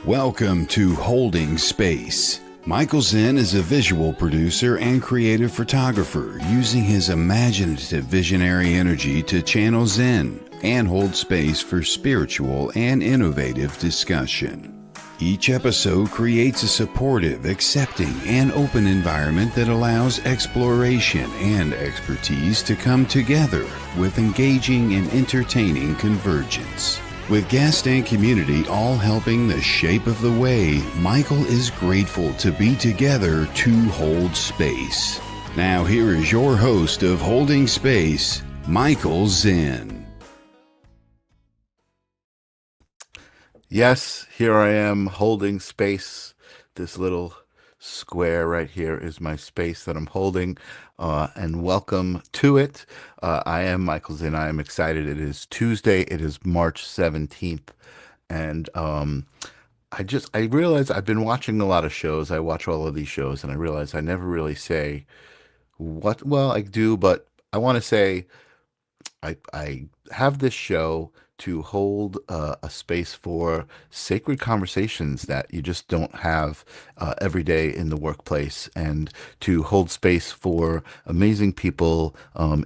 Welcome to Holding Space. Michael Zinn is a visual producer and creative photographer using his imaginative visionary energy to channel Zen and hold space for spiritual and innovative discussion. Each episode creates a supportive, accepting, and open environment that allows exploration and expertise to come together with engaging and entertaining convergence. With guest and community all helping the shape of the way, Michael is grateful to be together to hold space. Now here is your host of Holding Space, Michael Zinn. Yes, here I am holding space. This little square right here is my space that I'm holding, and welcome to it. I am Michael Zinn. I am excited. It is Tuesday. It is March 17th, and I realize I've been watching a lot of shows. I watch all of these shows, and I realize I never really say what, well, I do, but I want to say I have this show to hold a space for sacred conversations that you just don't have every day in the workplace, and to hold space for amazing people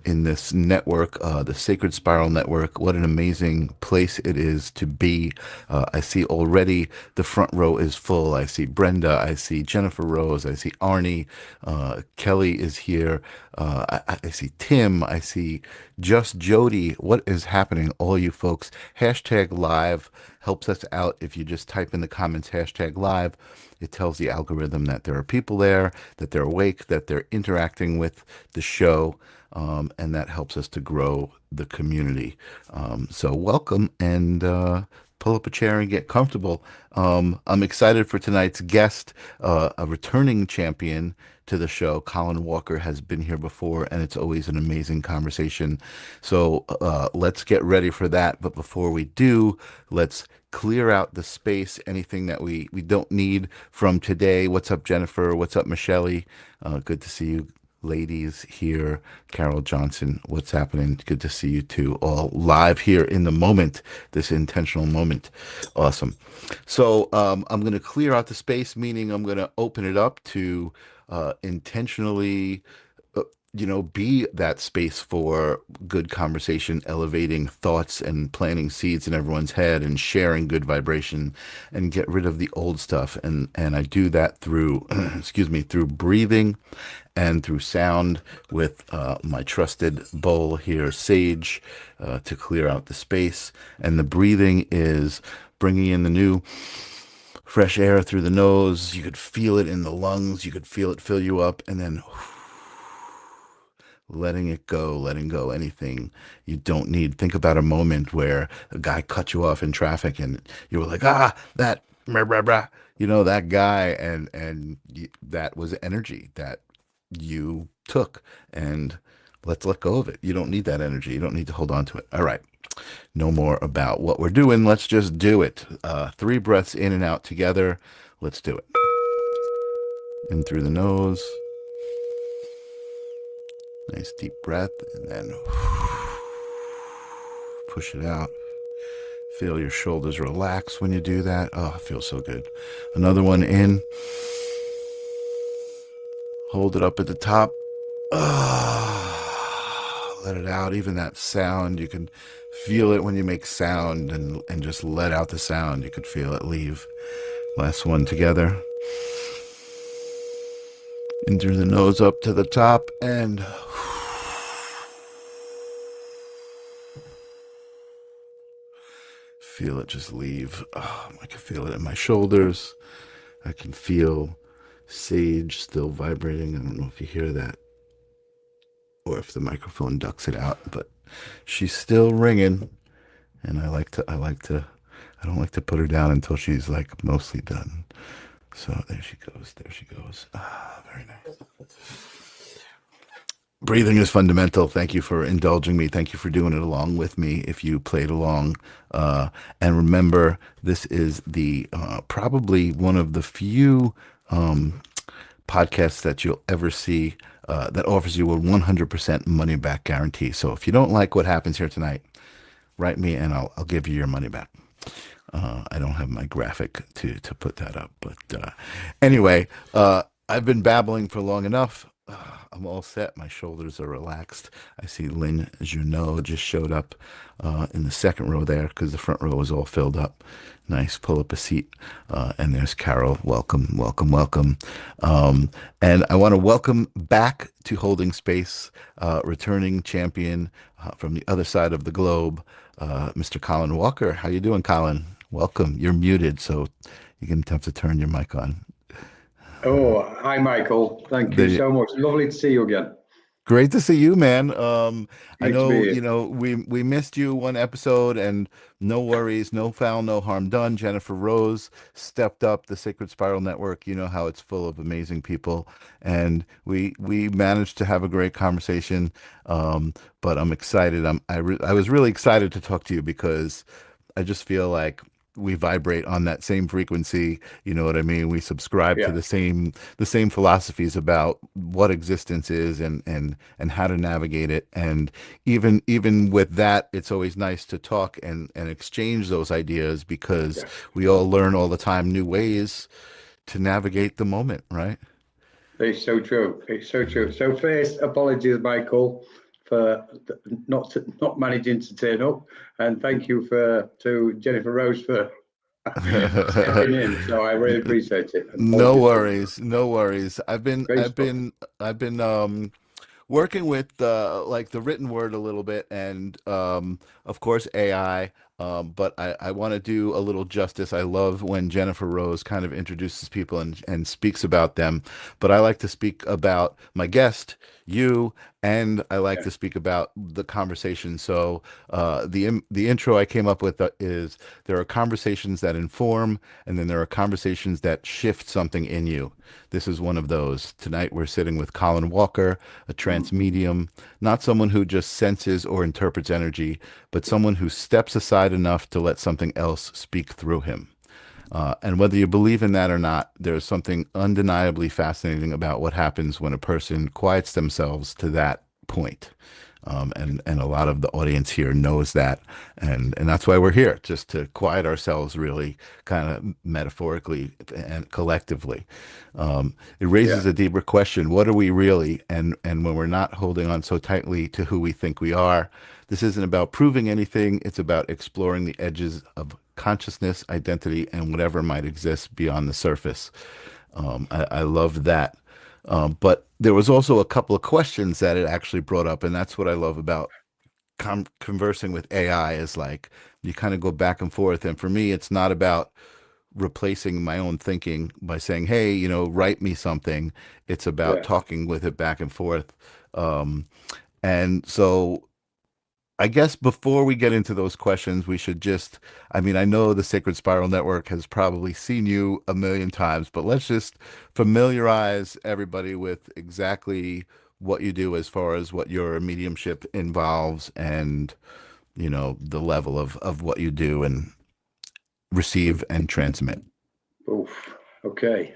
in this network, the Sacred Spiral Network. What an amazing place it is to be. I see already the front row is full. I see Brenda, I see Jennifer Rose, I see Arnie, Kelly is here, I see Tim, I see Just Jody. What is happening, all you folks? Hashtag live helps us out. If you just type in the comments hashtag live, it tells the algorithm that there are people there, that they're awake, that they're interacting with the show, and that helps us to grow the community. So welcome, and pull up a chair and get comfortable. I'm excited for tonight's guest, a returning champion to the show. Colin Walker has been here before, and it's always an amazing conversation. So let's get ready for that. But before we do, let's clear out the space, anything that we don't need from today. What's up, Jennifer? What's up, Michelle? Good to see you ladies here. Carol Johnson, what's happening? Good to see you two, all live here in the moment, this intentional moment. Awesome. So I'm going to clear out the space, meaning I'm going to open it up to intentionally be that space for good conversation, elevating thoughts and planting seeds in everyone's head and sharing good vibration, and get rid of the old stuff. And I do that through, through breathing and through sound with my trusted bowl here, Sage, to clear out the space. And the breathing is bringing in the new fresh air through the nose. You could feel it in the lungs. You could feel it fill you up, and then letting it go, letting go anything you don't need. Think about a moment where a guy cut you off in traffic and you were like, that, rah, rah, rah, that guy, and that was energy that you took, and let's let go of it. You don't need that energy. You don't need to hold on to it. All right. No more about what we're doing. Let's just do it. 3 breaths in and out together. Let's do it. In through the nose. Nice deep breath, and then push it out. Feel your shoulders relax when you do that. Oh, it feels so good. Another one in. Hold it up at the top. Let it out. Even that sound, you can feel it when you make sound, and just let out the sound. You could feel it leave. Last one together. In through the nose up to the top, and feel it just leave. Oh, I can feel it in my shoulders. I can feel Sage still vibrating. I don't know if you hear that or if the microphone ducks it out, but she's still ringing, and I don't like to put her down until she's like mostly done. So there she goes. Very nice. Breathing is fundamental. Thank you for indulging me. Thank you for doing it along with me if you played along. And remember, this is the probably one of the few podcasts that you'll ever see that offers you a 100% money back guarantee. So if you don't like what happens here tonight, write me and I'll give you your money back. I don't have my graphic to put that up, but anyway, I've been babbling for long enough. I'm all set. My shoulders are relaxed. I see Lynn Junot just showed up in the second row there because the front row was all filled up. Nice. Pull up a seat. And there's Carol. Welcome, welcome, welcome. And I want to welcome back to Holding Space, returning champion from the other side of the globe, Mr. Colin Walker. How you doing, Colin? Welcome. You're muted, so you're going to have to turn your mic on. Oh, hi, Michael. Thank you so much. Lovely to see you again. Great to see you, man. I know, we missed you one episode, and no worries, no foul, no harm done. Jennifer Rose stepped up, the Sacred Spiral Network. You know how it's full of amazing people, and we managed to have a great conversation. But I'm excited. I was really excited to talk to you because I just feel like we vibrate on that same frequency. You know what I mean? We subscribe to the same philosophies about what existence is and how to navigate it. And even with that, it's always nice to talk and exchange those ideas because we all learn all the time new ways to navigate the moment, right? It's so true. It's so true. So first, apologies, Michael, for not managing to turn up, and thank you to Jennifer Rose for stepping in. So I really appreciate it. No worries. I've been working with like the written word a little bit, and of course AI. But I want to do a little justice. I love when Jennifer Rose kind of introduces people and speaks about them. But I like to speak about my guest, you, and I like to speak about the conversation. So the intro I came up with is there are conversations that inform, and then there are conversations that shift something in you. This is one of those. Tonight we're sitting with Colin Walker, a trance medium, not someone who just senses or interprets energy, but someone who steps aside enough to let something else speak through him. And whether you believe in that or not, there's something undeniably fascinating about what happens when a person quiets themselves to that point. And a lot of the audience here knows that. And that's why we're here, just to quiet ourselves really kind of metaphorically and collectively. It raises a deeper question. What are we really? And when we're not holding on so tightly to who we think we are, this isn't about proving anything. It's about exploring the edges of consciousness, identity, and whatever might exist beyond the surface. I love that. But there was also a couple of questions that it actually brought up, and that's what I love about conversing with AI is like you kind of go back and forth. And for me, it's not about replacing my own thinking by saying, hey, write me something. It's about talking with it back and forth. And so I guess before we get into those questions, we should I know the Sacred Spiral Network has probably seen you a million times, but let's just familiarize everybody with exactly what you do as far as what your mediumship involves and, the level of what you do and receive and transmit. Oof. Okay.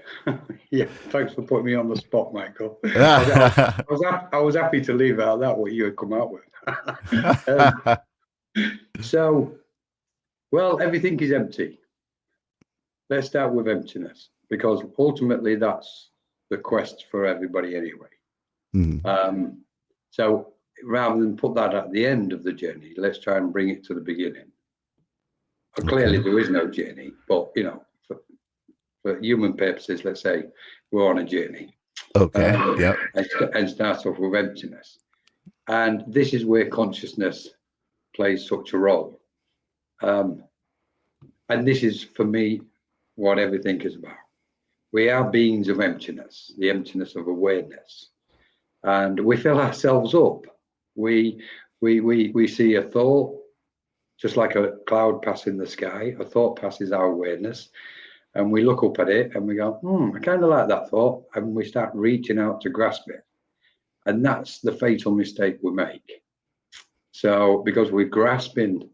Yeah. Thanks for putting me on the spot, Michael. I was happy to leave out that what you had come out with. Everything is empty. Let's start with emptiness, because ultimately that's the quest for everybody anyway. Mm-hmm. So rather than put that at the end of the journey, let's try and bring it to the beginning. Clearly there is no journey, but for human purposes, let's say we're on a journey. Okay. And start off with emptiness. And this is where consciousness plays such a role. And this is, for me, what everything is about. We are beings of emptiness, the emptiness of awareness. And we fill ourselves up. We see a thought, just like a cloud passing the sky. A thought passes our awareness. And we look up at it and we go, I kind of like that thought. And we start reaching out to grasp it. And that's the fatal mistake we make. So because we're grasping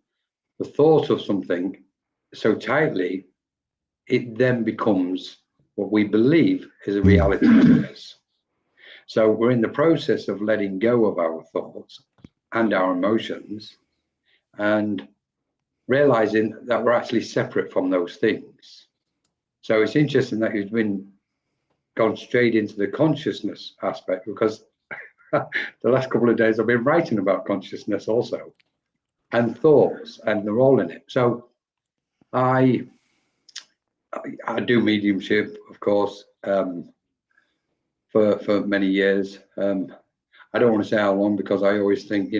the thought of something so tightly, it then becomes what we believe is a reality to us. So we're in the process of letting go of our thoughts and our emotions. And realizing that we're actually separate from those things. So it's interesting that you've gone straight into the consciousness aspect, because the last couple of days I've been writing about consciousness also, and thoughts and the role in it. So I do mediumship, of course, for many years. I don't want to say how long, because I always think,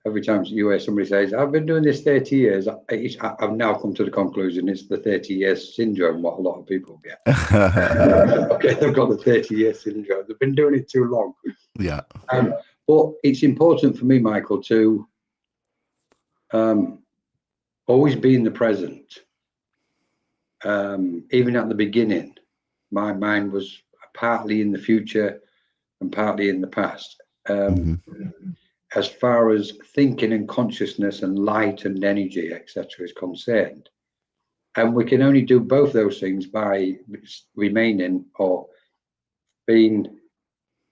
every time you hear somebody says, I've been doing this 30 years, I've now come to the conclusion it's the 30 years syndrome, what a lot of people get. Okay, they've got the 30-year syndrome. They've been doing it too long. Yeah. But it's important for me, Michael, to always be in the present. Even at the beginning, my mind was partly in the future and partly in the past. As far as thinking and consciousness and light and energy, etc., is concerned. And we can only do both those things by remaining or being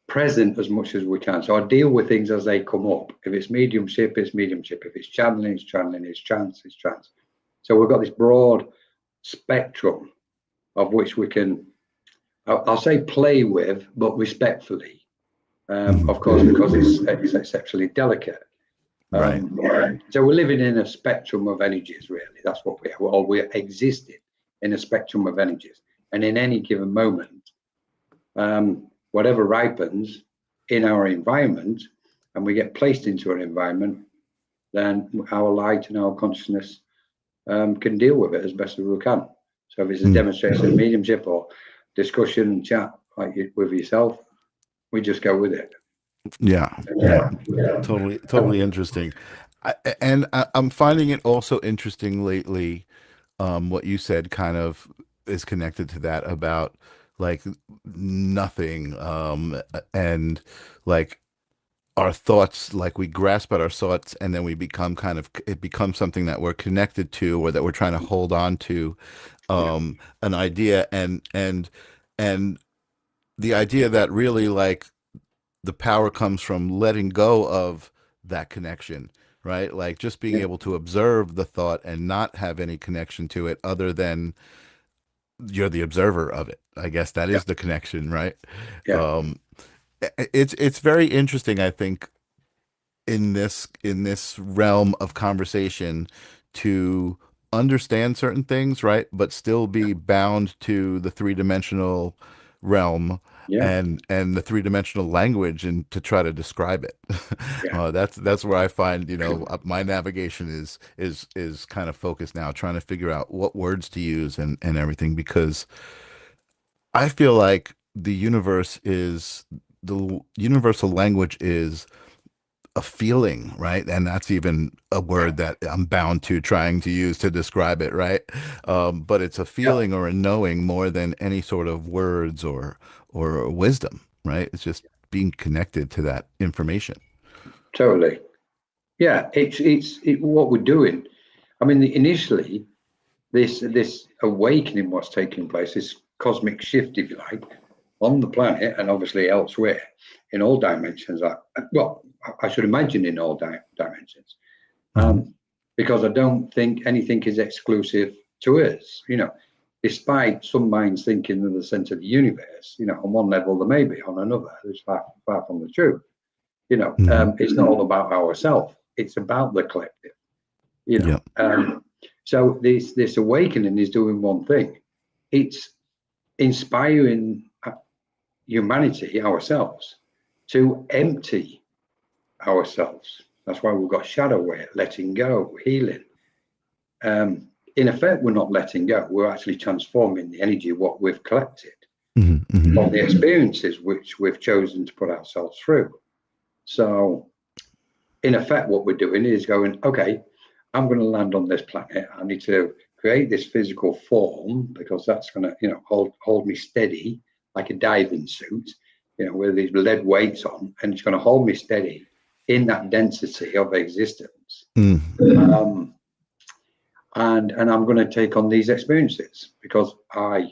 present as much as we can. So I deal with things as they come up. If it's mediumship, it's mediumship. If it's channeling, it's channeling. It's trance, it's trance. So we've got this broad spectrum of which we can, I'll say play with, but respectfully. Of course, because it's exceptionally delicate. Right. So we're living in a spectrum of energies, really. That's what we are. Or we're existing in a spectrum of energies. And in any given moment, whatever ripens in our environment, and we get placed into an environment, then our light and our consciousness can deal with it as best as we can. So if it's a demonstration of mediumship or discussion and chat like with yourself, we just go with it. Yeah. Totally interesting. I'm finding it also interesting lately. What you said kind of is connected to that about like nothing, and like our thoughts, like we grasp at our thoughts and then we become it becomes something that we're connected to, or that we're trying to hold on to, an idea, and the idea that really like the power comes from letting go of that connection, right? Like just being able to observe the thought and not have any connection to it other than you're the observer of it. I guess that is the connection, right? It's very interesting, I think, in this realm of conversation to understand certain things, right? But still be bound to the three-dimensional realm and the three-dimensional language, and to try to describe it. That's where I find, my navigation is kind of focused now, trying to figure out what words to use and everything, because I feel like the universal language is a feeling, right? And that's even a word that I'm bound to trying to use to describe it, right? But it's a feeling or a knowing more than any sort of words or wisdom, right? It's just being connected to that information. Totally. Yeah, it's what we're doing. I mean, initially, this awakening was taking place, this cosmic shift, if you like, on the planet and obviously elsewhere in all dimensions. I should imagine in all dimensions, because I don't think anything is exclusive to us. Despite some minds thinking they're the center of the universe, on one level they may be, on another it's far from the truth. It's not all about ourselves; it's about the collective. So this awakening is doing one thing: it's inspiring humanity, ourselves, to empty ourselves. That's why we've got shadow work, letting go, healing. In effect, we're not letting go. We're actually transforming the energy of what we've collected, of the experiences which we've chosen to put ourselves through. So, in effect, what we're doing is going, okay, I'm going to land on this planet. I need to create this physical form, because that's going to, hold me steady like a diving suit, with these lead weights on, and it's going to hold me steady in that density of existence. And I'm going to take on these experiences because I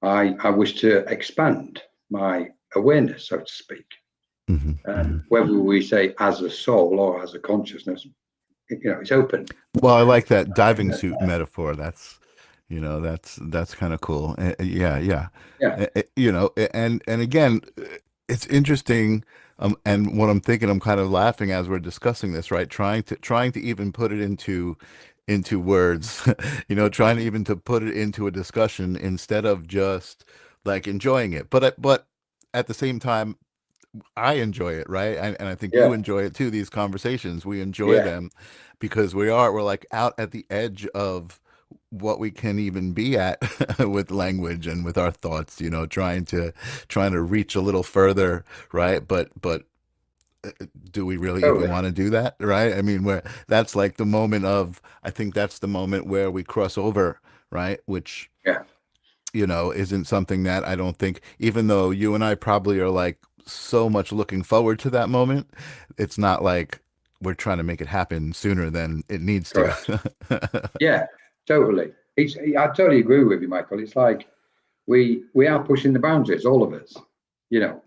wish to expand my awareness, so to speak. Whether we say as a soul or as a consciousness, it's open. Well, I like that diving suit metaphor. That's kind of cool. Yeah, yeah. Yeah. And again, it's interesting. And what I'm thinking, I'm kind of laughing as we're discussing this, right? Trying to even put it into words, trying to even to put it into a discussion instead of just like enjoying it. But at the same time, I enjoy it, right? And I think you Yeah. enjoy it too. These conversations, we enjoy Yeah. them because we're like out at the edge of what we can even be at with language and with our thoughts, trying to reach a little further, right? But do we really even Totally. want to do that, right? I mean, where that's like the moment of, I think that's the moment where we cross over, right? Which Yeah. isn't something that I don't think, even though you and I probably are like so much looking forward to that moment, it's not like we're trying to make it happen sooner than it needs Correct. to. Yeah. Totally. I totally agree with you, Michael. It's like we are pushing the boundaries, all of us.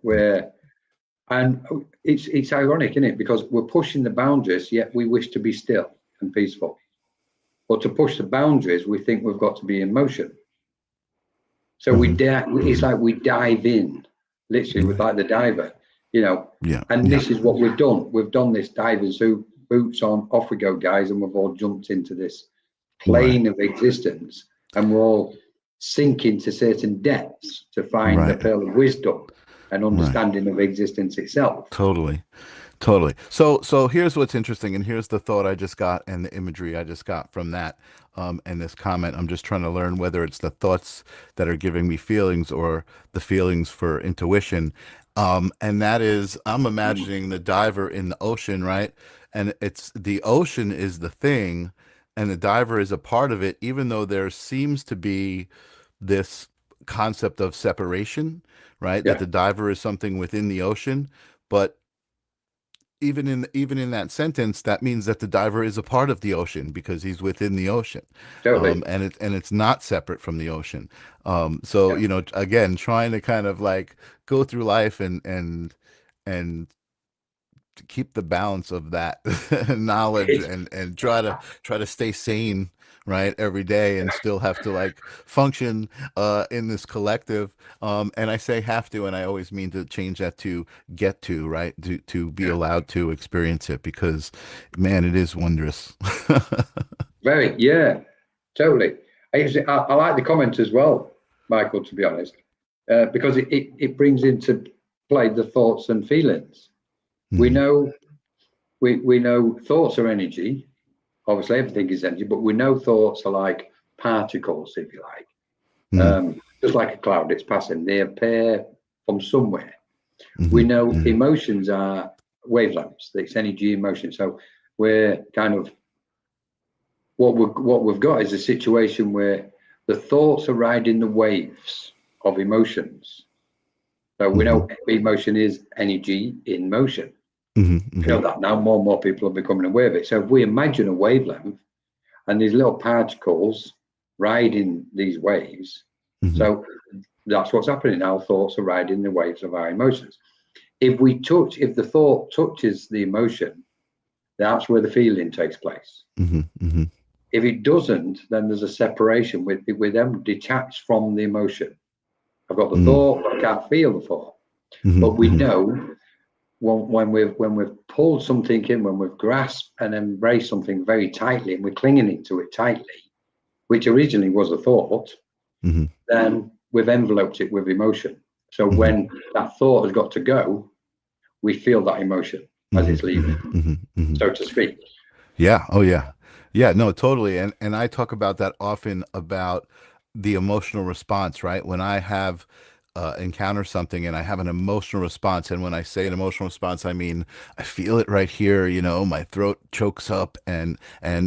We're and it's ironic, isn't it? Because we're pushing the boundaries, yet we wish to be still and peaceful. But to push the boundaries, we think we've got to be in motion. So it's like we dive in, literally, with like the diver, Yeah. And Yeah. this is what we've done. We've done this diving suit, boots on, off we go, guys, and we've all jumped into this plane of existence, and we're all sinking to certain depths to find the Right. pearl of wisdom and Right. understanding of existence itself. Totally. Totally. So here's what's interesting, and here's the thought I just got and the imagery I just got from that, and this comment. I'm just trying to learn whether it's the thoughts that are giving me feelings or the feelings for intuition. And that is, I'm imagining the diver in the ocean, right? And it's the ocean is the thing, and the diver is a part of it, even though there seems to be this concept of separation, right? That Yeah, the diver is something within the ocean, but even in that sentence, that means that the diver is a part of the ocean because he's within the ocean, totally. and it's not separate from the ocean. So Yeah. again, trying to kind of like go through life and to keep the balance of that knowledge and try to stay sane, right, every day, and still have to like function in this collective, and I say have to, and I always mean to change that to get to, right, to be Yeah. allowed to experience it, because man, it is wondrous. Very, yeah, totally. I like the comment as well, Michael, to be honest, because it brings into play the thoughts and feelings. We Mhm. know we know thoughts are energy. Obviously, everything is energy, but we know thoughts are like particles, if you like. Mhm. Just like a cloud, it's passing. They appear from somewhere. We Mhm. know Mhm. emotions are wavelengths. It's energy in motion. So we're kind of what we've got is a situation where the thoughts are riding the waves of emotions. So we know Mhm. emotion is energy in motion. Mhm. We know Mhm. that now. More and more people are becoming aware of it. So if we imagine a wavelength and these little particles riding these waves, Mhm. so that's what's happening. Our thoughts are riding the waves of our emotions. If the thought touches the emotion, that's where the feeling takes place. Mhm. Mhm. If it doesn't, then there's a separation with them detached from the emotion. I've got the Mhm. thought, but I can't feel the thought. But Mhm. we Mhm. know when we've pulled something in, when we've grasped and embraced something very tightly, and we're clinging to it tightly, which originally was a thought, Mhm. then we've enveloped it with emotion. So Mhm. when that thought has got to go, we feel that emotion as Mhm. it's leaving, Mhm. Mhm. Mhm. so to speak. Yeah. Oh, yeah. Yeah. No, totally. And I talk about that often, about the emotional response, right? When I have encounter something and I have an emotional response, and when I say an emotional response, I mean I feel it right here. My throat chokes up, and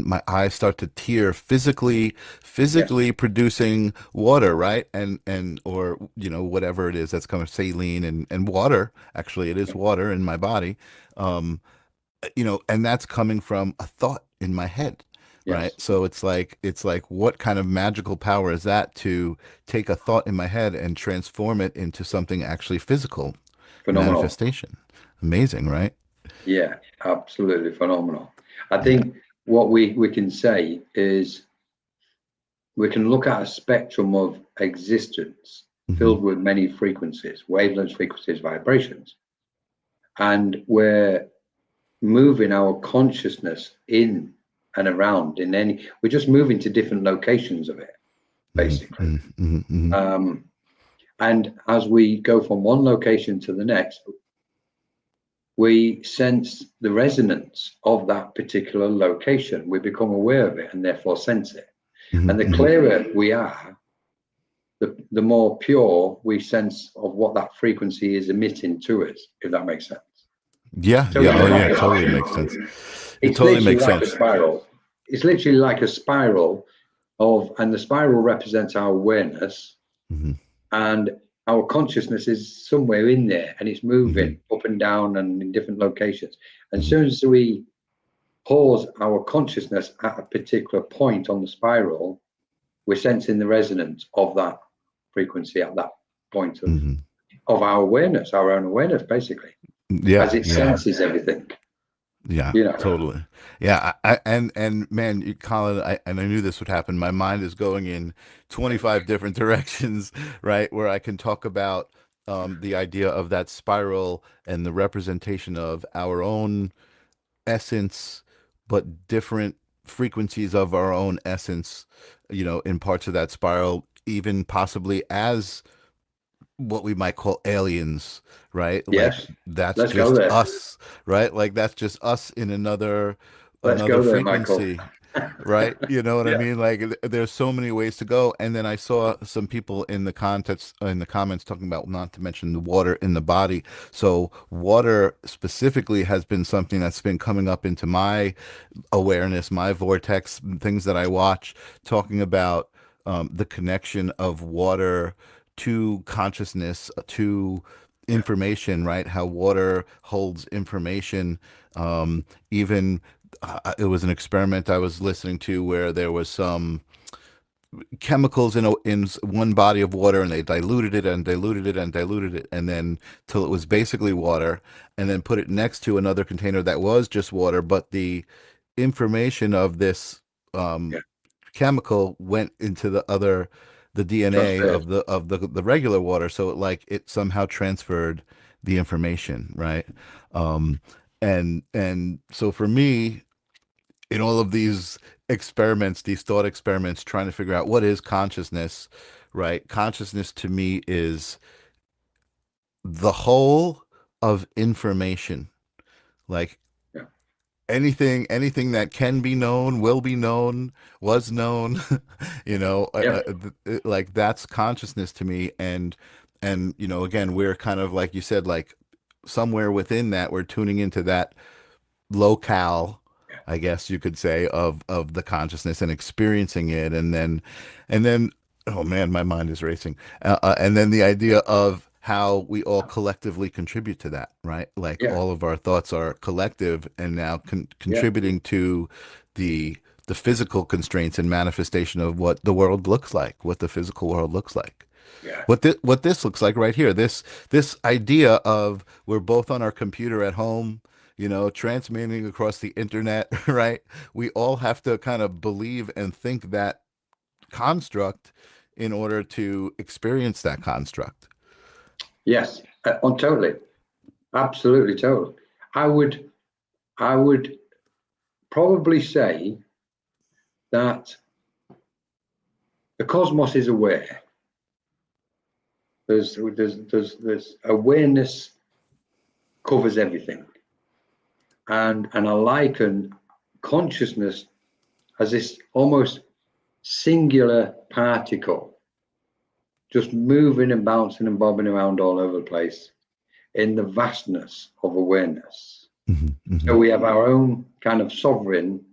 my eyes start to tear, physically, Yes, physically producing water, right? And or whatever it is that's coming, saline and water. Actually, it is water in my body. Um, and that's coming from a thought in my head, right? yes, So it's like what kind of magical power is that, to take a thought in my head and transform it into something actually physical, phenomenal. manifestation. Amazing, right? Yeah, absolutely phenomenal. I Yeah. think what we can say is we can look at a spectrum of existence filled with many frequencies, wavelengths, frequencies, vibrations, and we're moving our consciousness in and around we're just moving to different locations of it, basically. And as we go from one location to the next, we sense the resonance of that particular location. We become aware of it and therefore sense it. And the clearer we are, the more pure we sense of what that frequency is emitting to us, if that makes sense. Yeah, So yeah, it totally makes sense. It totally makes sense. A spiral. It's literally like a spiral and the spiral represents our awareness, and our consciousness is somewhere in there, and it's moving up and down and in different locations. And as soon as we pause our consciousness at a particular point on the spiral, we're sensing the resonance of that frequency at that point of our awareness, our own awareness, basically. Yeah, as it senses everything. Yeah, totally. Yeah, and man, Colin, I knew this would happen. My mind is going in 25 different directions, right? Where I can talk about the idea of that spiral and the representation of our own essence, but different frequencies of our own essence, in parts of that spiral, even possibly as what we might call aliens, right? Yes. Like that's Let's just go there. us, right? Like that's just us in another Let's go there, frequency, right? You know what I mean? Like there's so many ways to go. And then I saw some people in the comments talking about, not to mention the water in the body. So water specifically has been something that's been coming up into my awareness, my vortex, things that I watch, talking about the connection of water to consciousness, to information, right? How water holds information. Even it was an experiment I was listening to where there was some chemicals in one body of water, and they diluted it and diluted it and diluted it, and then till it was basically water, and then put it next to another container that was just water, but the information of this chemical went into the DNA of the regular water, so it somehow transferred the information, right? And so for me, in all of these experiments, these thought experiments, trying to figure out what is consciousness, right? Consciousness to me is the whole of information, like anything that can be known, will be known, was known, like that's consciousness to me. And again, we're kind of, like you said, like somewhere within that, we're tuning into that locale, I guess you could say, of the consciousness and experiencing it. And then oh man, my mind is racing. And then the idea of how we all collectively contribute to that, right? Like all of our thoughts are collective and now contributing to the physical constraints and manifestation of what the world looks like, what the physical world looks like. What this looks like right here, this idea of we're both on our computer at home, transmitting across the internet, right? We all have to kind of believe and think that construct in order to experience that construct. Yes, totally, absolutely, totally. I would probably say that the cosmos is aware. There's awareness covers everything, and I liken consciousness as this almost singular particle, just moving and bouncing and bobbing around all over the place in the vastness of awareness. So we have our own kind of sovereign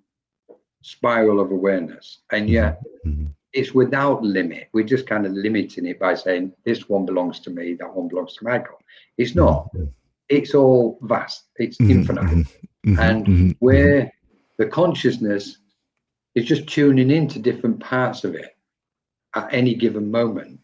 spiral of awareness, and yet it's without limit. We're just kind of limiting it by saying this one belongs to me, that one belongs to Michael. It's not. It's all vast. It's infinite. And where the consciousness is just tuning into different parts of it at any given moment.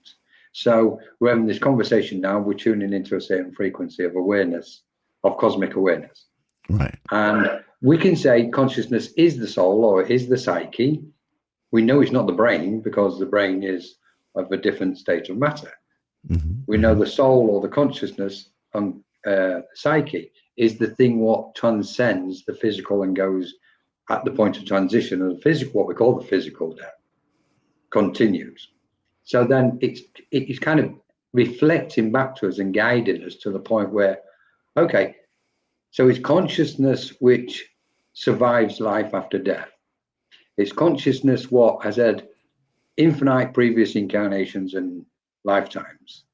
So we're having this conversation now, we're tuning into a certain frequency of awareness, of cosmic awareness. Right. And we can say consciousness is the soul or is the psyche. We know it's not the brain because the brain is of a different state of matter. We know the soul or the consciousness and psyche is the thing what transcends the physical and goes at the point of transition, and the physical, what we call the physical death, continues. So then it's kind of reflecting back to us and guiding us to the point where, okay, so it's consciousness which survives life after death. It's consciousness what has had infinite previous incarnations and lifetimes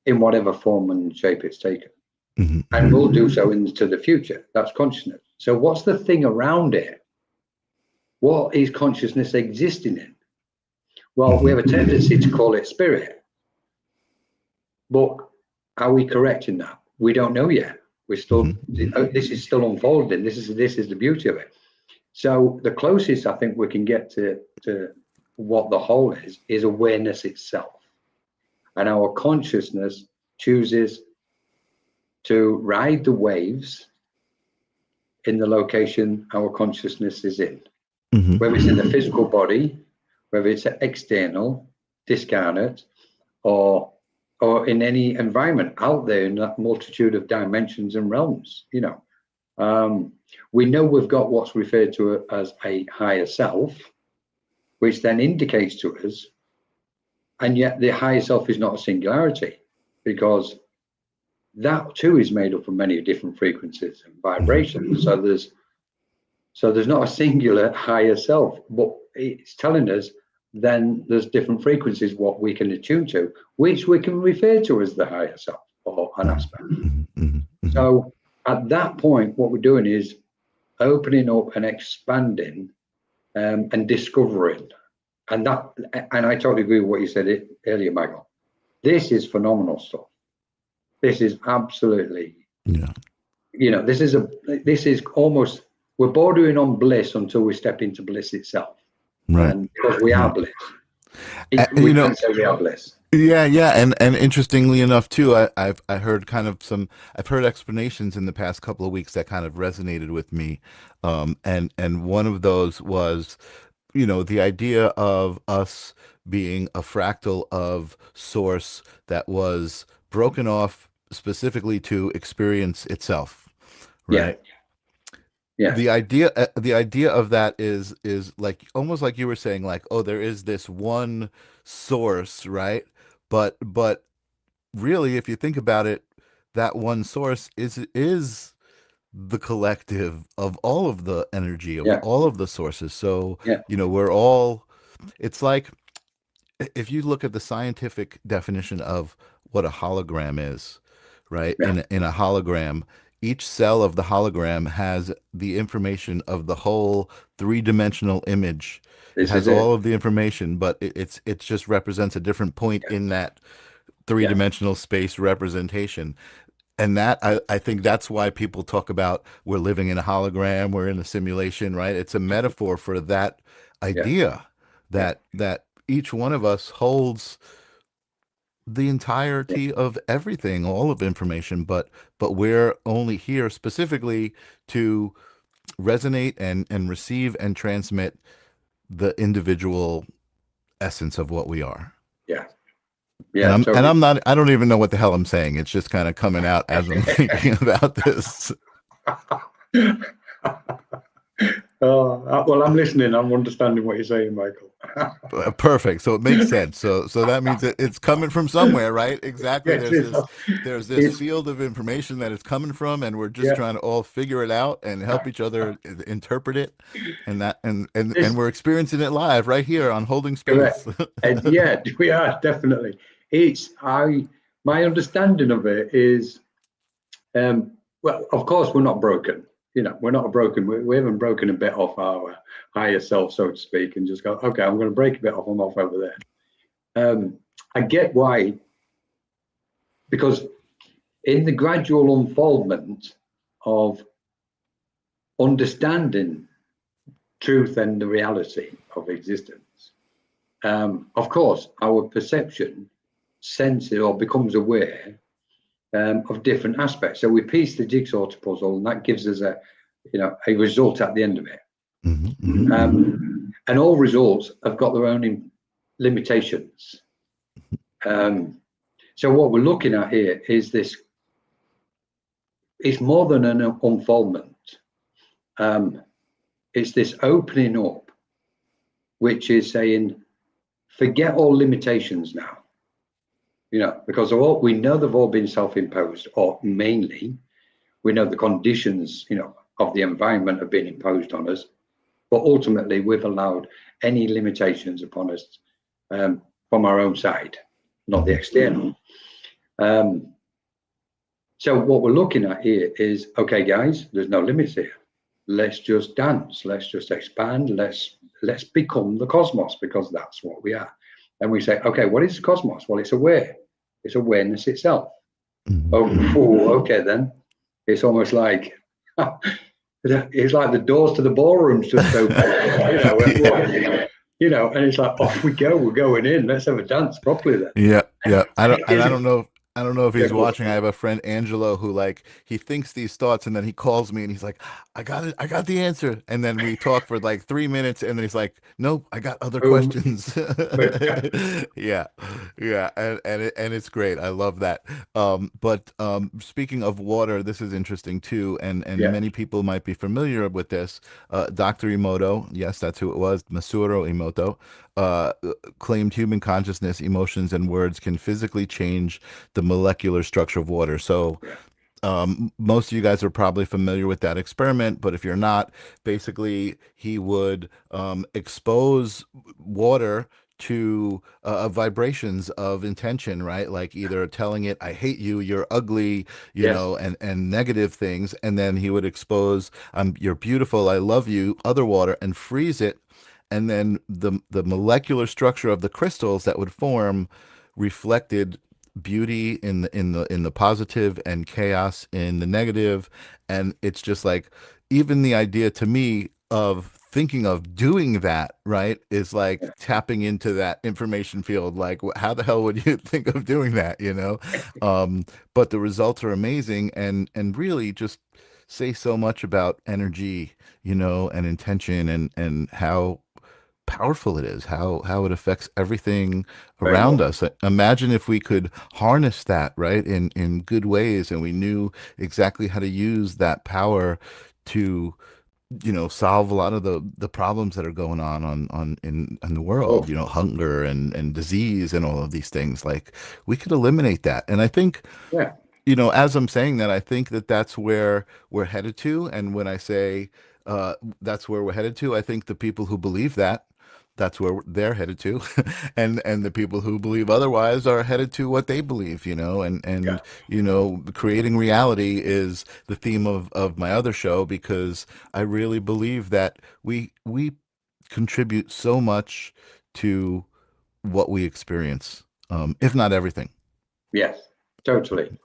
in whatever form and shape it's taken. And will do so into the future. That's consciousness. So what's the thing around it? What is consciousness existing in? Well, we have a tendency to call it spirit. But are we correct in that? We don't know yet. We're still, this is still unfolding. This is the beauty of it. So the closest I think we can get to what the whole is awareness itself. And our consciousness chooses to ride the waves in the location our consciousness is in. Whether it's in the physical body, whether it's external, discarnate, or in any environment out there in that multitude of dimensions and realms, you know. We know we've got what's referred to as a higher self, which then indicates to us, and yet the higher self is not a singularity, because that too is made up of many different frequencies and vibrations. So there's not a singular higher self, but it's telling us then there's different frequencies what we can attune to, which we can refer to as the higher self or an aspect. So at that point, what we're doing is opening up and expanding and discovering. And I totally agree with what you said earlier, Michael. This is phenomenal stuff. This is absolutely, you know, this is almost, we're bordering on bliss until we step into bliss itself. Right. And because we are bliss. We can say we are bliss. Yeah, and interestingly enough too, I've heard I've heard explanations in the past couple of weeks that kind of resonated with me, and one of those was, you know, the idea of us being a fractal of source that was broken off specifically to experience itself, right? Yeah. The idea of that is like almost like you were saying, like, oh, there is this one source, right? But really, if you think about it, that one source is the collective of all of the energy of all of the sources. So you know, we're all, it's like, if you look at the scientific definition of what a hologram is, right? In a hologram, each cell of the hologram has the information of the whole three-dimensional image. It has all of the information, but it just represents a different point in that three-dimensional space representation. And that, I think that's why people talk about we're living in a hologram, we're in a simulation, right? It's a metaphor for that idea that each one of us holds the entirety of everything, all of information, but we're only here specifically to resonate and receive and transmit the individual essence of what we are. Yeah, and I'm not, I don't even know what the hell I'm saying. It's just kind of coming out as I'm thinking about this. Well, I'm listening. I'm understanding what you're saying, Michael. Perfect. So it makes sense. So that means that it's coming from somewhere, right? Exactly. There's this field of information that it's coming from, and we're just trying to all figure it out and help each other interpret it, and we're experiencing it live right here on Holding Space. And yeah, we are definitely. My understanding of it is, well, of course, we're not broken. You know, we're not broken. We haven't broken a bit off our higher self, so to speak, and just go, okay, I'm going to break a bit off. I'm off over there. I get why, because in the gradual unfoldment of understanding truth and the reality of existence, of course, our perception senses or becomes aware of different aspects. So we piece the jigsaw puzzle, and that gives us a result at the end of it. Mm-hmm. And all results have got their own limitations. So what we're looking at here is this. It's more than an unfoldment. It's this opening up, which is saying, forget all limitations now. Because we know they've all been self-imposed, or mainly we know the conditions, of the environment have been imposed on us, but ultimately we've allowed any limitations upon us from our own side, not the external. So what we're looking at here is, okay, guys, there's no limits here. Let's just dance. Let's just expand. Let's become the cosmos, because that's what we are. And we say, okay, what is the cosmos? Well, it's aware. It's awareness itself. Okay, then. It's almost like it's like the doors to the ballroom's just open. And it's like, off we go. We're going in. Let's have a dance properly then. Yeah. I don't know if he's watching. I have a friend, Angelo, who he thinks these thoughts and then he calls me and he's like, I got it. I got the answer. And then we talk for 3 minutes and then he's like, nope, I got other questions. Yeah. And it's great. I love that. But speaking of water, this is interesting too. And many people might be familiar with this. Dr. Emoto, yes, that's who it was, Masaru Emoto, claimed human consciousness, emotions, and words can physically change the molecular structure of water. So most of you guys are probably familiar with that experiment, but if you're not, basically he would expose water to vibrations of intention, right? Like either telling it, I hate you, you're ugly, you know, and negative things. And then he would expose, you're beautiful, I love you, other water, and freeze it. And then the molecular structure of the crystals that would form reflected beauty in the positive and chaos in the negative. And it's just even the idea to me of thinking of doing that, right, is tapping into that information field. How the hell would you think of doing that, but the results are amazing and really just say so much about energy, and intention and how powerful it is, how it affects everything around us. Imagine if we could harness that, right, in good ways, and we knew exactly how to use that power to solve a lot of the problems that are going on in the world, hunger and disease and all of these things. We could eliminate that. And I think as I'm saying that, I think that's where we're headed to. And when I say that's where we're headed to, I think the people who believe that's where they're headed to. and the people who believe otherwise are headed to what they believe, and creating reality is the theme of my other show, because I really believe that we contribute so much to what we experience, if not everything. Yes, totally.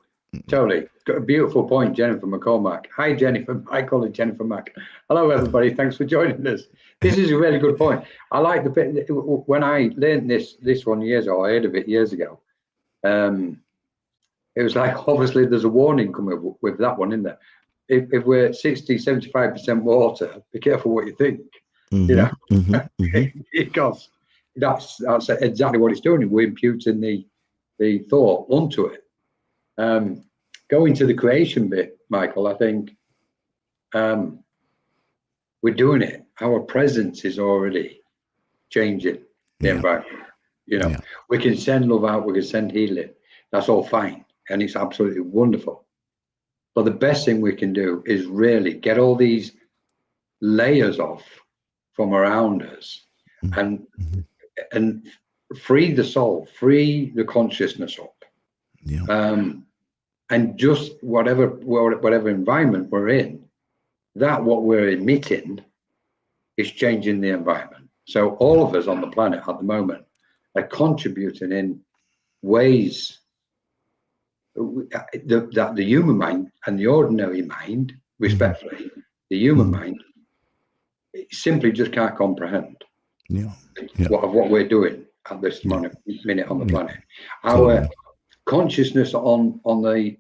Totally. Got a beautiful point, Jennifer McCormack. Hi, Jennifer. Michael and Jennifer Mack. Hello, everybody. Thanks for joining us. This is a really good point. I like the bit when I learned this one years ago, I heard of it years ago. It was obviously there's a warning coming with that one in there. If we're 60-75% water, be careful what you think. Because that's exactly what it's doing. We're imputing the thought onto it. Going to the creation bit, Michael, I think we're doing it. Our presence is already changing the environment. We can send love out, we can send healing. That's all fine, and it's absolutely wonderful. But the best thing we can do is really get all these layers off from around us and free the soul, free the consciousness up. And just whatever environment we're in, that what we're emitting is changing the environment. So all of us on the planet at the moment are contributing in ways that the human mind and the ordinary mind, respectfully, the human mind simply just can't comprehend what we're doing at this minute on the planet. Our consciousness on the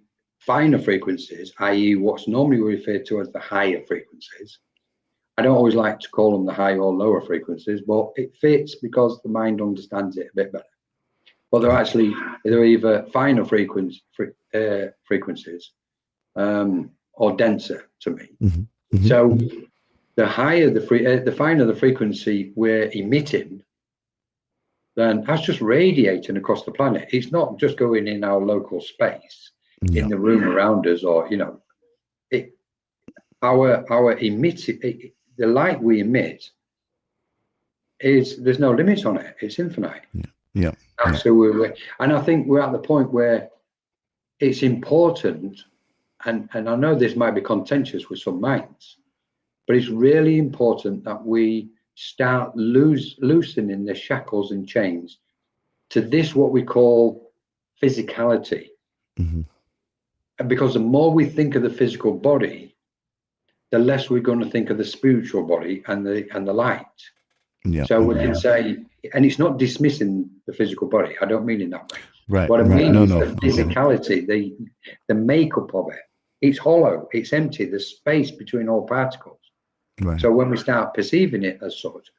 finer frequencies, i.e. what's normally referred to as the higher frequencies. I don't always like to call them the high or lower frequencies, but it fits because the mind understands it a bit better. But they're either finer frequencies or denser to me. So the higher the finer the frequency we're emitting, then that's just radiating across the planet. It's not just going in our local space, in the room around us, or the light we emit there's no limit on it. It's infinite. So and I think we're at the point where it's important, and I know this might be contentious with some minds, but it's really important that we start loosening the shackles and chains to this, what we call physicality. Because the more we think of the physical body, the less we're going to think of the spiritual body and the light. So we can say, and it's not dismissing the physical body. I don't mean in that way. What I mean is the physicality, the makeup of it. It's hollow, it's empty, there's space between all particles. So when we start perceiving it as such,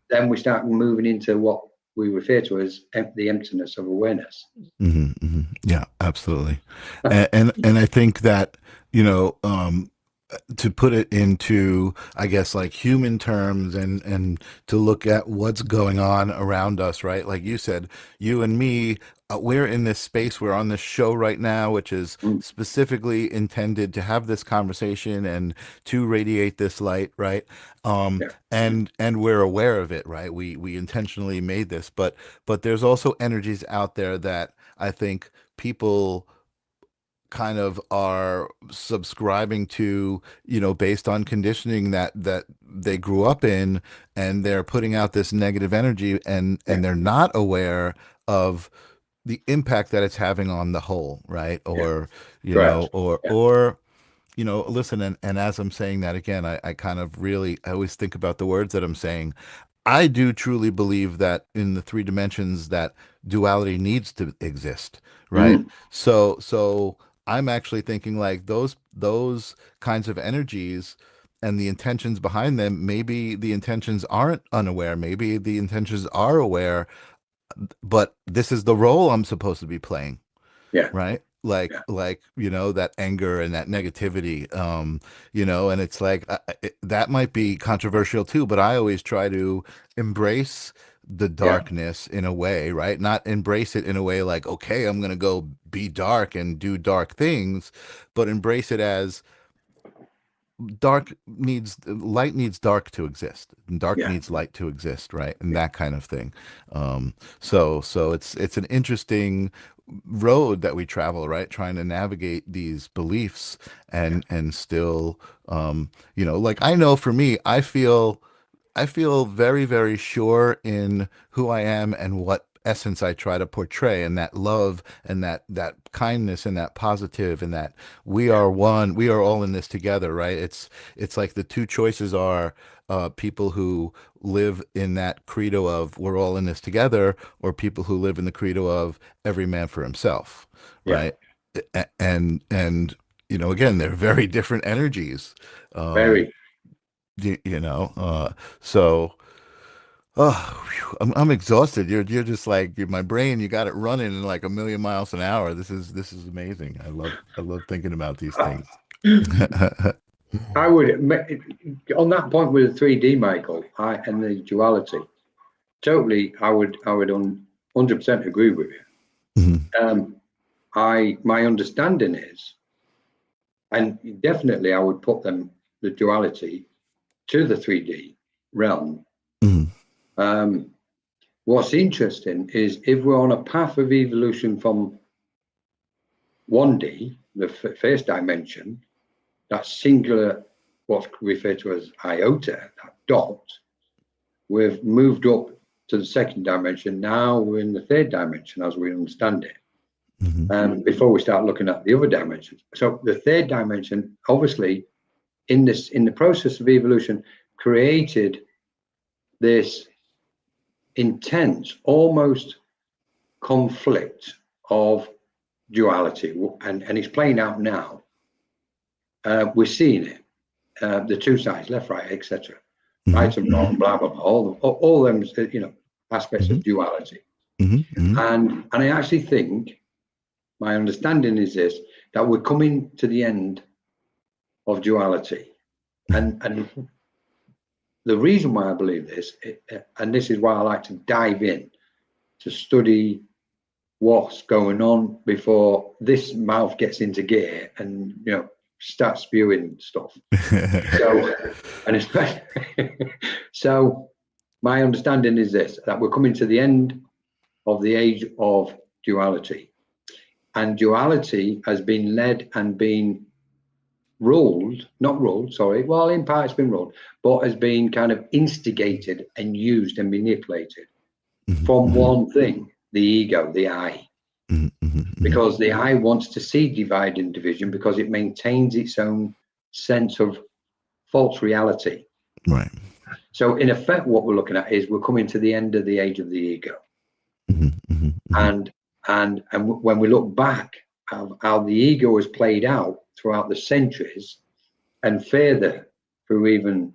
then we start moving into what we refer to as the emptiness of awareness. Yeah, absolutely. And I think that, to put it into, I guess, like human terms, and to look at what's going on around us, right? Like you said, you and me, we're in this space, we're on this show right now, which is specifically intended to have this conversation and to radiate this light, right? And we're aware of it, right? We intentionally made this, but there's also energies out there that I think people kind of are subscribing to, based on conditioning that they grew up in, and they're putting out this negative energy, and they're not aware of the impact that it's having on the whole, right? Or listen, and as I'm saying that again, I kind of really, I always think about the words that I'm saying. I do truly believe that in the 3 dimensions that duality needs to exist, right? So I'm actually thinking like those kinds of energies and the intentions behind them, maybe the intentions aren't unaware, maybe the intentions are aware, but this is the role I'm supposed to be playing. Right? Like that anger and that negativity, and it's like that might be controversial too, but I always try to embrace the darkness in a way, right? Not embrace it in a way like, okay, I'm going to go be dark and do dark things, but embrace it as light needs dark to exist, and dark needs light to exist, right? And that kind of thing. So it's an interesting road that we travel, right? Trying to navigate these beliefs and still, like, I know for me, I feel very, very sure in who I am and what essence I try to portray, and that love and that kindness and that positive, and that we are one, we are all in this together, right? It's like the two choices are people who live in that credo of we're all in this together, or people who live in the credo of every man for himself, right? And again, they're very different energies. Very. So I'm exhausted. You're just like, my brain, you got it running like 1,000,000 miles an hour. This is amazing. I love thinking about these things. I would, on that point with the 3D, Michael, and the duality, totally, I would 100% agree with you. My understanding is, and definitely I would put the duality to the 3D realm. What's interesting is if we're on a path of evolution from 1D, the first dimension, that singular, what's referred to as iota, that dot, we've moved up to the second dimension. Now we're in the third dimension as we understand it. Before we start looking at the other dimensions. So the third dimension, obviously, in the process of evolution, created this intense, almost conflict of duality, and it's playing out now. We're seeing it, the two sides, left, right, etc., right and wrong, blah blah blah, all them, aspects of duality. And I actually think, my understanding is this, that we're coming to the end of duality, and the reason why I believe this, and this is why I like to dive in to study what's going on before this mouth gets into gear and start spewing stuff. So, and especially, so my understanding is this, that we're coming to the end of the age of duality, and duality has been led and been not ruled, sorry, well, in part it's been ruled, but has been kind of instigated and used and manipulated from one thing, the ego, the I. Because the I wants to see divide and division, because it maintains its own sense of false reality. Right. So in effect, what we're looking at is we're coming to the end of the age of the ego. And when we look back how the ego has played out throughout the centuries and further through even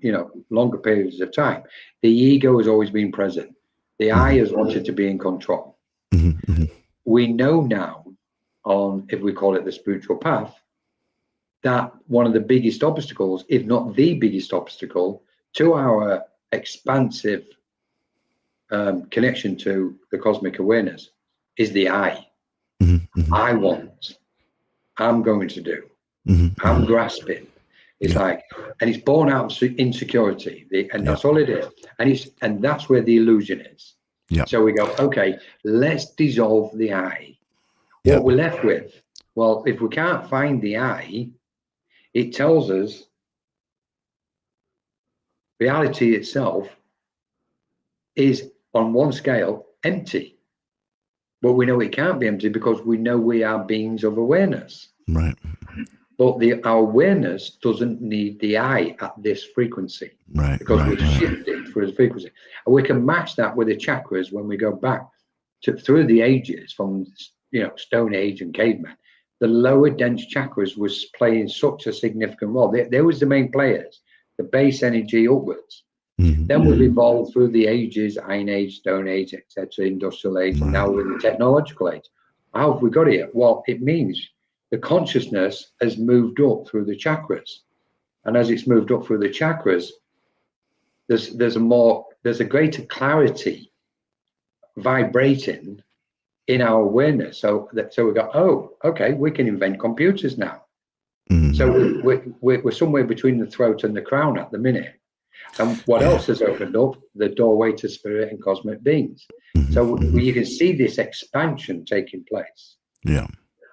longer periods of time, the ego has always been present. The I has wanted to be in control. We know now, if we call it the spiritual path, that one of the biggest obstacles, if not the biggest obstacle, to our expansive connection to the cosmic awareness is the I. I want, I'm going to do, I'm grasping. It's like, and it's born out of insecurity, and that's all it is. And that's where the illusion is. So we go, okay, let's dissolve the I. What we're left with, well, if we can't find the I, it tells us reality itself is on one scale empty. But we know it can't be empty because we know we are beings of awareness. Right. But our awareness doesn't need the I at this frequency. Right. Because we've shifted through the frequency. And we can match that with the chakras when we go back through the ages, from Stone Age and caveman. The lower dense chakras was playing such a significant role. They was the main players, the base energy upwards. Then we've evolved through the ages, Iron Age, Stone Age, etc., Industrial Age, and now we're in the technological age. How have we got here? Well, it means the consciousness has moved up through the chakras. And as it's moved up through the chakras, there's a greater clarity vibrating in our awareness. So we go, oh, okay, we can invent computers now. So we're somewhere between the throat and the crown at the minute. And what else has opened up? The doorway to spirit and cosmic beings. So you can see this expansion taking place.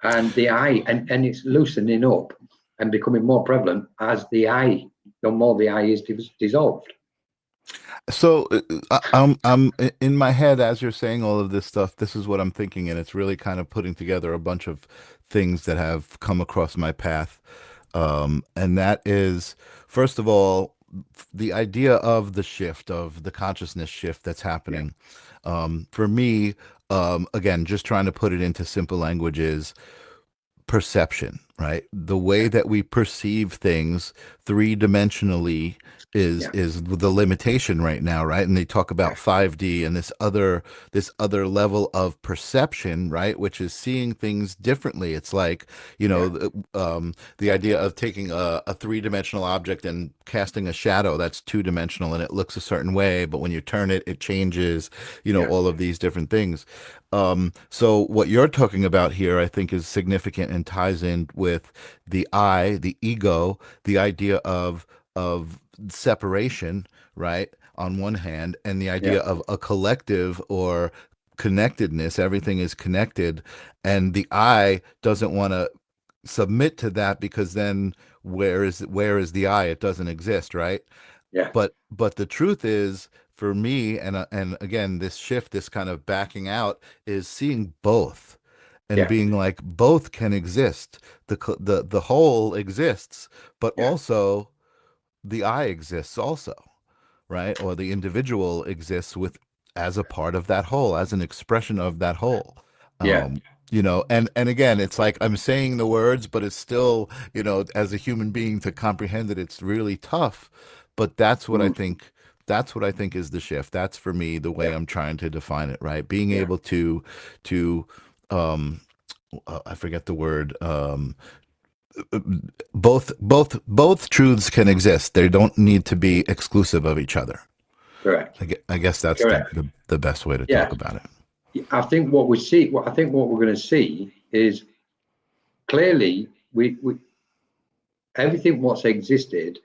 And the I, and it's loosening up and becoming more prevalent as the more the I is dissolved. So I'm in my head as you're saying all of this stuff. This is what I'm thinking, and it's really kind of putting together a bunch of things that have come across my path. And that is, first of all, the idea of the shift, of the consciousness shift that's happening. For me, again, just trying to put it into simple language, is perception, right? The way that we perceive things three-dimensionally is the limitation right now, right? And they talk about 5D and this other level of perception, right? Which is seeing things differently. It's like, the idea of taking a three-dimensional object and casting a shadow that's two-dimensional and it looks a certain way, but when you turn it, it changes, all of these different things. So what you're talking about here, I think, is significant and ties in with the I, the ego, the idea of separation, right, on one hand, and the idea of a collective or connectedness. Everything is connected, and the I doesn't want to submit to that, because then where is the I? It doesn't exist, right? But the truth is, for me, and again, this shift, this kind of backing out, is seeing both and being like, both can exist. The whole exists, but also the I exists also, right? Or the individual exists as a part of that whole, as an expression of that whole. and again, it's like I'm saying the words, but it's still, as a human being to comprehend it, it's really tough. But Mm. that's what I think is the shift. That's for me the way Yeah, I'm trying to define it, right? Being yeah, able to um I forget the word. Both truths can exist. They don't need to be exclusive of each other. correct, I guess that's correct. the best way to Yeah, talk about it. I think what we see, what I think what we're going to see is clearly we everything what's existed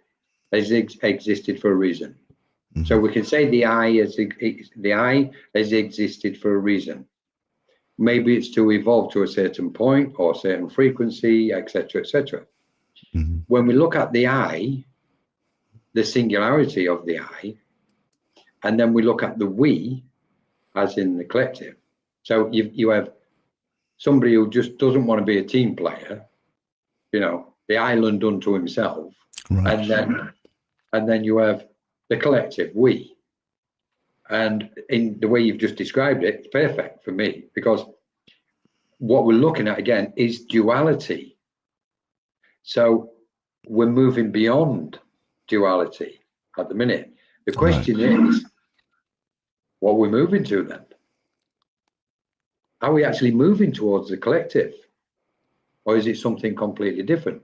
has existed for a reason. So Hmm. we can say the eye has existed for a reason. Maybe it's to evolve to a certain point or a certain frequency, etc., etc. Hmm. When we look at the eye, the singularity of the eye, and then we look at the we, as in the collective. So you have somebody who just doesn't want to be a team player, the island unto himself, Right. and then you have the collective, we. And in the way you've just described it, it's perfect for me because what we're looking at again is duality. So we're moving beyond duality at the minute. The Right. question is, what we're moving to then? Are we actually moving towards the collective, or is it something completely different?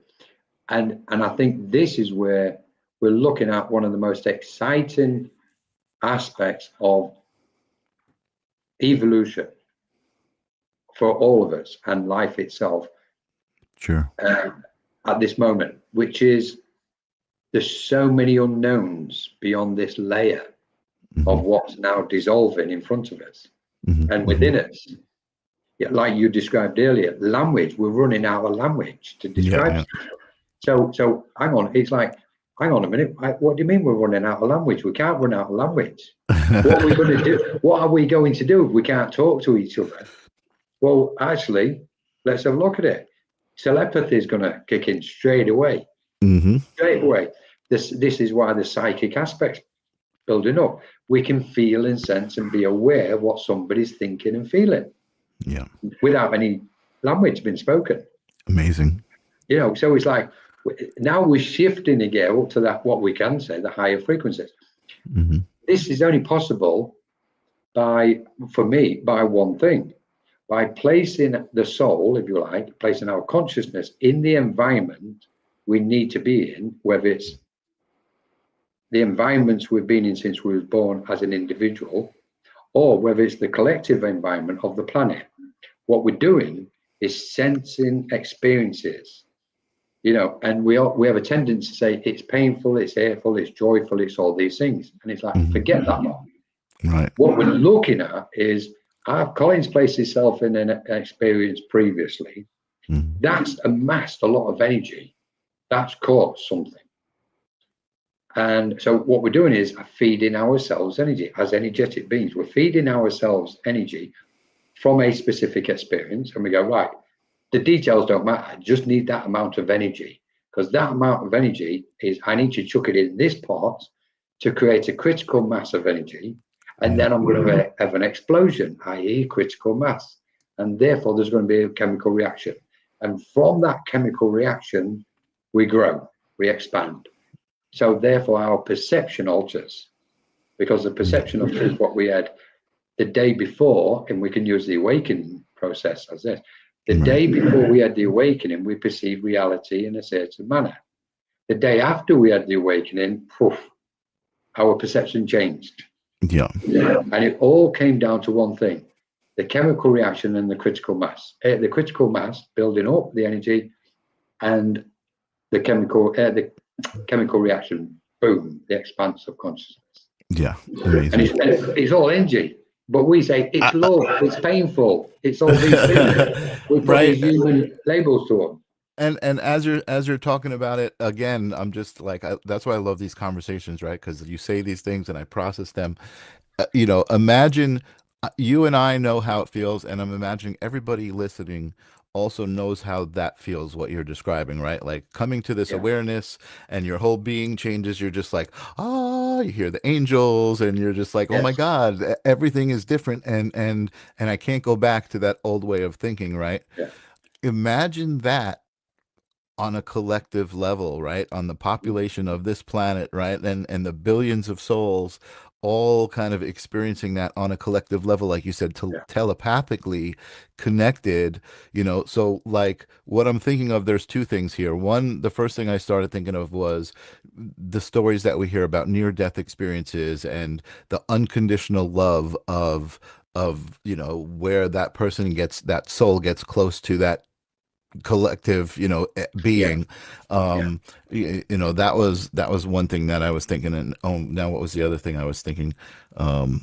And I think this is where we're looking at one of the most exciting aspects of evolution for all of us and life itself Sure. uh, at this moment, which is there's so many unknowns beyond this layer Hmm. of what's now dissolving in front of us Hmm. and Hmm. within us. Yeah, like you described earlier, language, we're running out of language to Yeah. describe. Yeah. So hang on, it's like, hang on a minute, what do you mean we're running out of language? We can't run out of language. What are we going to do? What are we going to do if we can't talk to each other? Well, actually, let's have a look at it. Telepathy is going to kick in straight away. Hmm. Straight away. This is why the psychic aspect's building up. We can feel and sense and be aware of what somebody's thinking and feeling Yeah. without any language being spoken. Amazing. So it's like now we're shifting again up to that, what we can say, the higher frequencies. Hmm. This is only possible for me, by one thing, by placing the soul, if you like, placing our consciousness in the environment we need to be in, whether it's the environments we've been in since we were born as an individual, or whether it's the collective environment of the planet. What we're doing is sensing experiences, and we have a tendency to say it's painful, it's hateful, it's joyful, it's all these things. And it's like, Hmm. forget that lot. Right. What we're looking at is, Colin's placed himself in an experience previously. Hmm. That's amassed a lot of energy. That's caused something. And so what we're doing is feeding ourselves energy as energetic beings. We're feeding ourselves energy from a specific experience. And we go, right, the details don't matter. I just need that amount of energy. Because that amount of energy is, I need to chuck it in this pot to create a critical mass of energy. And Yeah. then I'm going to have an explosion, i.e., critical mass. And therefore, there's going to be a chemical reaction. And from that chemical reaction, we grow, we expand. So therefore, our perception alters because the Yeah. perception of truth, what we had the day before, and we can use the awakening process as this. The Right. day before we had the awakening, we perceived reality in a certain manner. The day after we had the awakening, poof, our perception changed. Yeah. And it all came down to one thing, the chemical reaction and the critical mass. The critical mass building up the energy and the chemical reaction, boom, the expanse of consciousness. Yeah. And Amazing. it's all energy. But we say it's I, love, it's painful, it's all these things. We put right. these human labels to them. And as you're talking about it again, I'm just like that's why I love these conversations, right? Because you say these things and I process them. Imagine you and I know how it feels, and I'm imagining everybody listening also knows how that feels, what you're describing, right? Like coming to this Yeah. awareness and your whole being changes. You're just like, oh, you hear the angels and you're just like, oh my Yes. God, everything is different. And I can't go back to that old way of thinking, right? Yeah. Imagine that on a collective level, right? On the population of this planet, right? And the billions of souls all kind of experiencing that on a collective level, like you said, Yeah. telepathically connected, So like what I'm thinking of, there's two things here. One, the first thing I started thinking of was the stories that we hear about near-death experiences and the unconditional love of where that person gets, that soul gets close to that collective Yeah. being. Yeah. That was one thing that I was thinking. And now what was the other thing I was thinking? I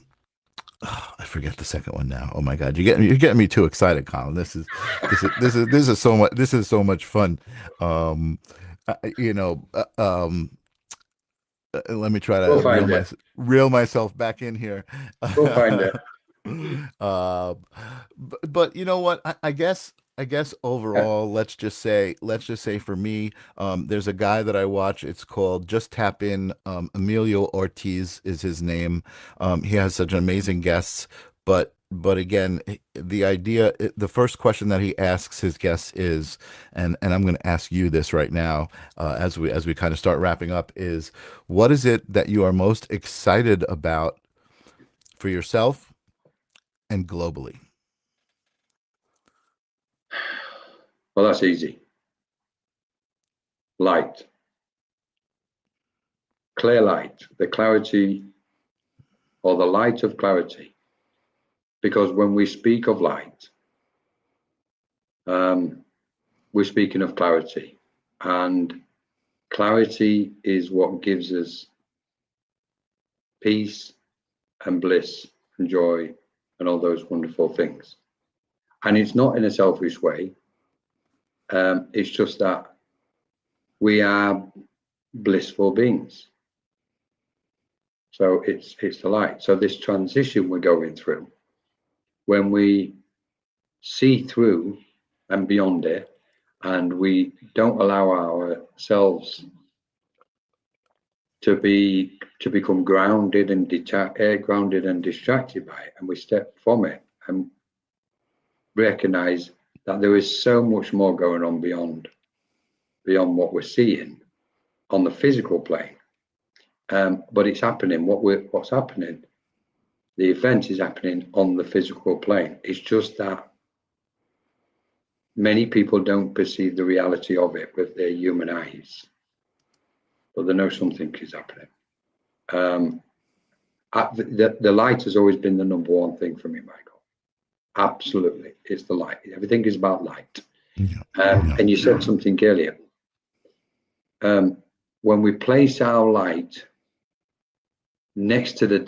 forget the second one now. Oh my God, you're getting me too excited, Colin. This is so much fun. um you know Let me try We'll to find it. reel myself back in here. We'll find it. uh, but you know what? I guess Yeah. overall, let's just say for me, there's a guy that I watch. It's called Just Tap In. Emilio Ortiz is his name. He has such amazing guests, but again, the first question that he asks his guests is, and I'm going to ask you this right now, as we kind of start wrapping up, is what is it that you are most excited about for yourself and globally? Well, that's easy. Light, clear light, the clarity or the light of clarity. Because when we speak of light, we're speaking of clarity, and clarity is what gives us peace and bliss and joy and all those wonderful things. And it's not in a selfish way. It's just that we are blissful beings. So it's the light. So this transition we're going through, when we see through and beyond it, and we don't allow ourselves to become grounded and grounded and distracted by it, and we step from it and recognize that there is so much more going on beyond what we're seeing on the physical plane. But it's happening. What's happening? The event is happening on the physical plane. It's just that many people don't perceive the reality of it with their human eyes, but they know something is happening. The light has always been the number one thing for me, Michael. Absolutely, it's the light. Everything is about light. And you said something earlier. When we place our light next to the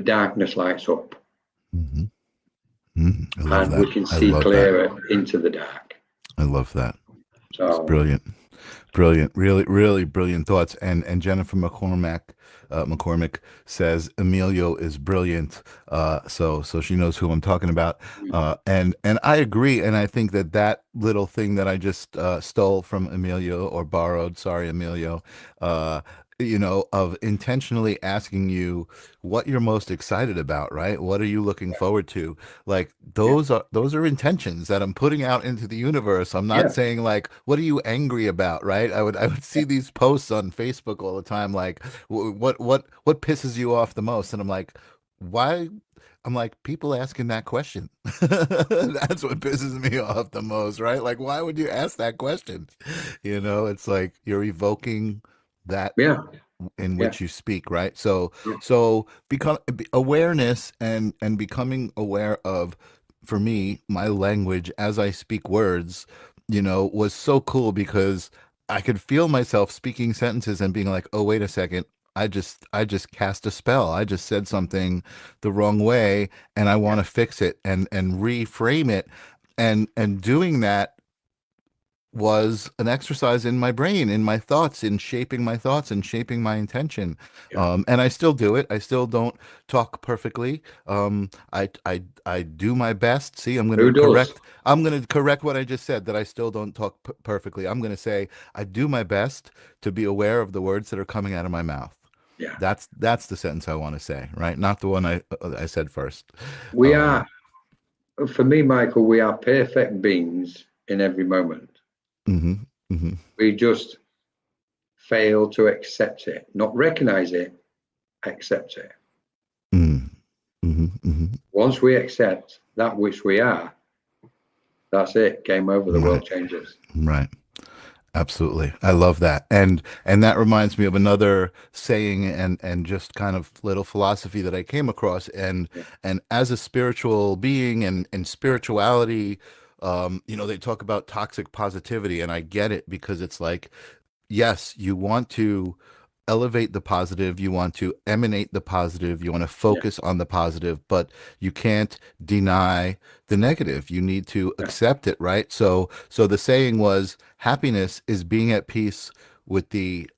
darkness lights up. Mm-hmm. Mm-hmm. And we can see clearer into the dark. I love that. So it's brilliant. Really, really brilliant thoughts. And Jennifer McCormick says Emilio is brilliant. So she knows who I'm talking about. And I agree. And I think that little thing that I just stole from Emilio, or borrowed, sorry, Emilio, of intentionally asking you what you're most excited about, right? What are you looking forward to? Like those are intentions that I'm putting out into the universe. I'm not saying like, what are you angry about, right? I would see these posts on Facebook all the time, like what pisses you off the most? And I'm like, why? I'm like, people asking that question. That's what pisses me off the most, right? Like, why would you ask that question? It's like you're evoking that in which you speak, right? So become awareness and becoming aware of, for me, my language as I speak words, was so cool, because I could feel myself speaking sentences and being like, oh, wait a second, I just cast a spell. I just said something the wrong way, and I want to fix it and reframe it, and doing that was an exercise in my brain, in my thoughts, in shaping my thoughts and shaping my intention. Yeah. And I still do it. I still don't talk perfectly. I do my best. See, Who does? I'm going to correct what I just said, that I still don't talk perfectly. I'm going to say I do my best to be aware of the words that are coming out of my mouth. Yeah. That's the sentence I want to say, right? Not the one I said first. We are, for me, Michael, we are perfect beings in every moment. Mm-hmm, mm-hmm. We just fail to accept it, not recognize it, accept it. Mm-hmm, mm-hmm. Once we accept that which we are, that's it. Game over. The world changes. Right. Absolutely. I love that. And that reminds me of another saying and just kind of little philosophy that I came across. Yeah. And as a spiritual being and spirituality, they talk about toxic positivity, and I get it, because it's like, yes, you want to elevate the positive, you want to emanate the positive, you want to Yeah. focus on the positive, but you can't deny the negative. You need to accept it, right? So the saying was, happiness is being at peace with the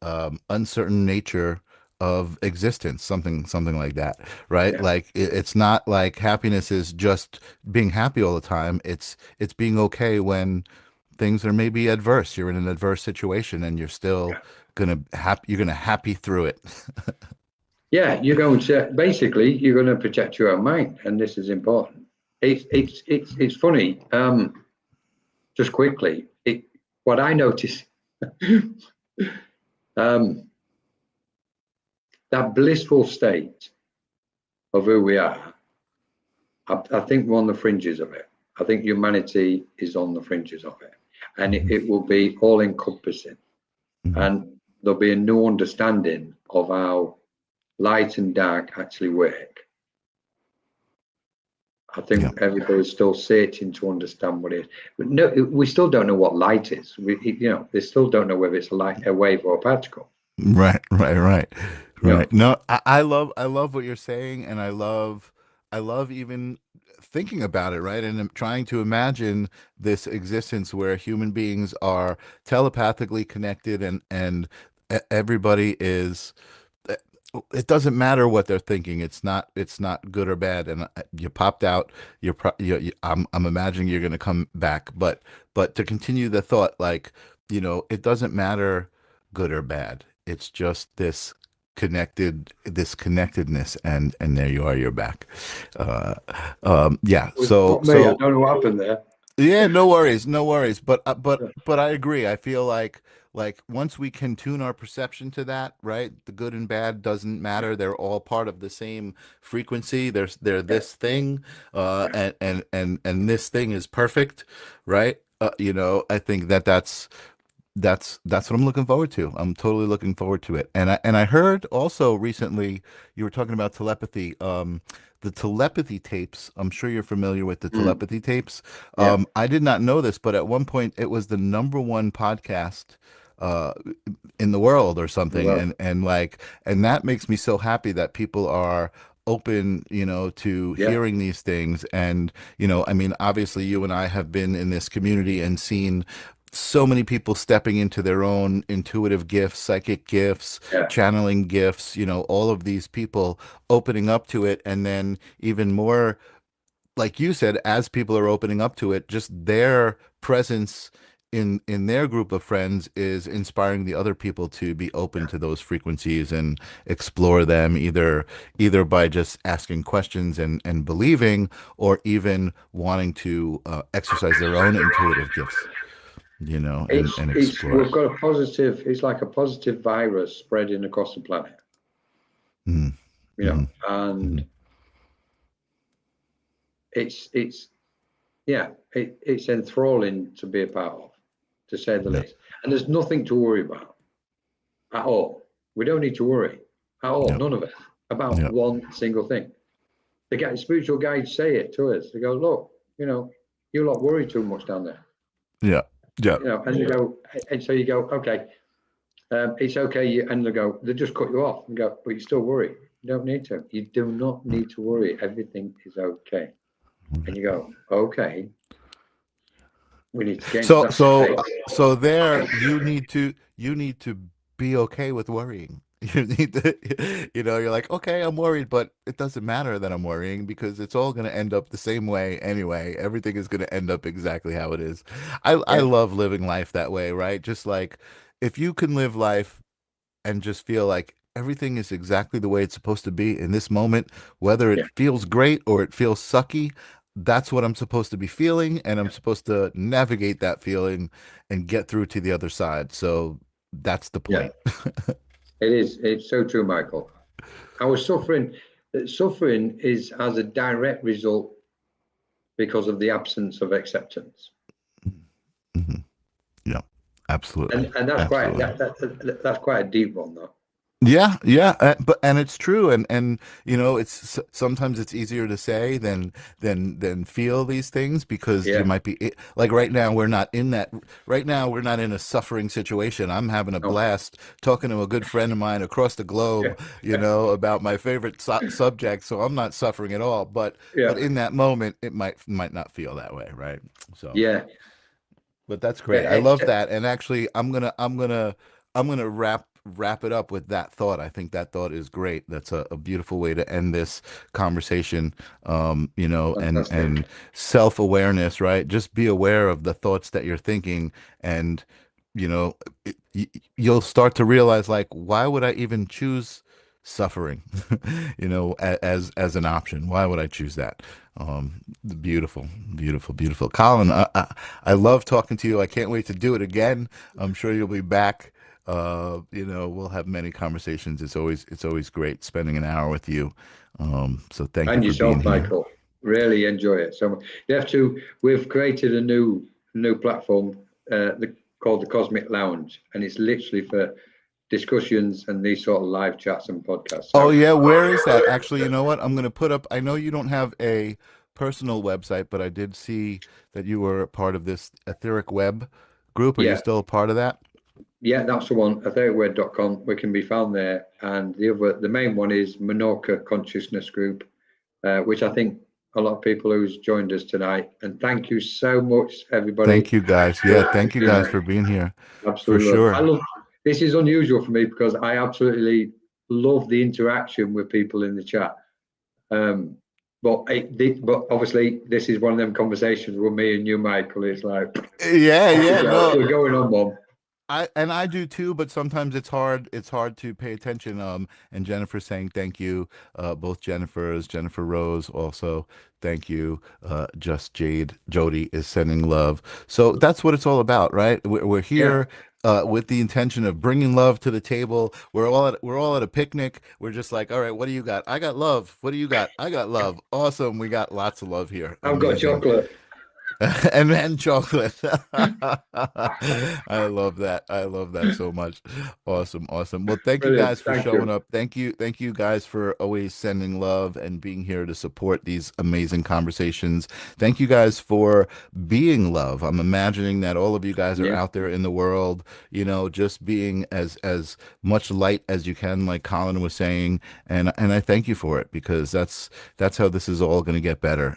uncertain nature of existence, something like that, right? Yeah. Like it's not like happiness is just being happy all the time. It's being okay when things are maybe adverse. You're in an adverse situation and you're still Yeah. you're gonna happy through it. Yeah. You're going to basically you're going to protect your own mind, and this is important. It's funny. Just quickly, what I notice, that blissful state of who we are. I think we're on the fringes of it. I think humanity is on the fringes of it, and it will be all encompassing, and there'll be a new understanding of how light and dark actually work. I think Yeah. everybody's still searching to understand what it is. But no, we still don't know what light is. They still don't know whether it's a light, a wave, or a particle. Right. No, I love what you're saying, and I love even thinking about it, right? And I'm trying to imagine this existence where human beings are telepathically connected, and everybody is, it doesn't matter what they're thinking. It's not good or bad. And you popped out. I'm imagining you're going to come back, but to continue the thought, like, it doesn't matter good or bad. It's just this connectedness, and there you are. You're back. Yeah. It was not me. I don't know what happened there. Yeah, no worries, no worries. But I agree. I feel like once we can tune our perception to that, right? The good and bad doesn't matter. They're all part of the same frequency. They're Yeah. this thing, Yeah. and this thing is perfect, right? I think that's what I'm looking forward to. I'm totally looking forward to it. And I heard also recently you were talking about telepathy. The telepathy tapes. I'm sure you're familiar with the telepathy tapes. Yeah. I did not know this, but at one point it was the number one podcast uh in the world or something. Well, And that makes me so happy that people are open, to yeah. hearing these things. And I mean, obviously you and I have been in this community and seen so many people stepping into their own intuitive gifts, psychic gifts, Yeah. channeling gifts, all of these people opening up to it. And then even more, like you said, as people are opening up to it, just their presence in their group of friends is inspiring the other people to be open to those frequencies and explore them, either by just asking questions and believing, or even wanting to exercise their own intuitive gifts, and explore. We've got a positive. It's like a positive virus spreading across the planet. Mm, mhm, And mhm. it's yeah, it's enthralling to be a part of, to say the Yeah, least. And there's nothing to worry about at all. We don't need to worry at all, yeah, none of it, about yeah, one single thing. The spiritual guides say it to us. They go, look, you lot worry too much down there. yeah, yeah, And you go, and so you go, okay, it's okay. And they just cut you off and go, but you still worry. You don't need to. You do not need to worry. Everything is okay. And you go, okay. We need to get into So that so space. so there you need to be okay with worrying. You need to, you're like, okay, I'm worried, but it doesn't matter that I'm worrying because it's all going to end up the same way anyway. Everything is going to end up exactly how it is. I Yeah, love living life that way, right? Just like if you can live life and just feel like everything is exactly the way it's supposed to be in this moment, whether it yeah, feels great or it feels sucky, that's what I'm supposed to be feeling, and I'm supposed to navigate that feeling and get through to the other side. So that's the yeah. point. It is. It's so true, Michael. I was suffering. Suffering is as a direct result because of the absence of acceptance, Mhm. Yeah, absolutely. and that's quite Absolutely. that's quite a deep one, though. Yeah, yeah, but and it's true, and sometimes it's easier to say than feel these things because you Yeah. might be like right now we're not in that right now we're not in a suffering situation. I'm having a No. blast talking to a good friend of mine across the Yeah. globe, about my favorite subject, so I'm not suffering at all. But Yeah. in that moment, it might not feel that way, right? So. Yeah. But that's great. I love Except, that. And actually, I'm gonna wrap it up with that thought. I think that thought is great. That's a beautiful way to end this conversation. fantastic. And self-awareness, right? Just be aware of the thoughts that you're thinking, and you know, you'll start to realize like, why would I even choose suffering, as an option? Why would I choose that? Beautiful, beautiful, beautiful. Colin, I love talking to you. I can't wait to do it again. I'm sure you'll be back. We'll have many conversations. It's always great spending an hour with you. So thank you And for being yourself, here. Michael. Really enjoy it. So you have to. We've created a new platform called the Cosmic Lounge, and it's literally for discussions and these sort of live chats and podcasts. Oh So yeah, where is that? Actually, you know what? I'm gonna put up. I know you don't have a personal website, but I did see that you were a part of this etheric web group. Are you yeah, still a part of that? yeah, that's the one. Ethericword.com. We can be found there, and the main one is Menorca Consciousness Group, which I think a lot of people who's joined us tonight. And thank you so much, everybody. Thank you guys. Yeah, thank you guys for being here. For Absolutely love. I sure. love this is unusual for me because I absolutely love the interaction with people in the chat. But obviously this is one of them conversations with me and you, Michael. It's like Yeah, yeah, no. we're going on one. I do too, but sometimes it's hard. It's hard to pay attention. And Jennifer saying thank you. Both Jennifer Rose also thank you. Just Jody is sending love. So that's what it's all about, right? We're Yeah, here. With the intention of bringing love to the table. We're all at a picnic. We're just like, all right, what do you got? I got love. What do you got? I got love. Awesome. We got lots of love here. I've got Amazing. chocolate. And then chocolate. I love that. I love that so much. Awesome, awesome. Well, thank you Brilliant. guys for Thank showing you. up. Thank you guys for always sending love and being here to support these amazing conversations. Thank you guys for being love. I'm imagining that all of you guys are Yeah, out there in the world, just being as much light as you can, like Colin was saying, and I thank you for it because that's how this is all going to get better.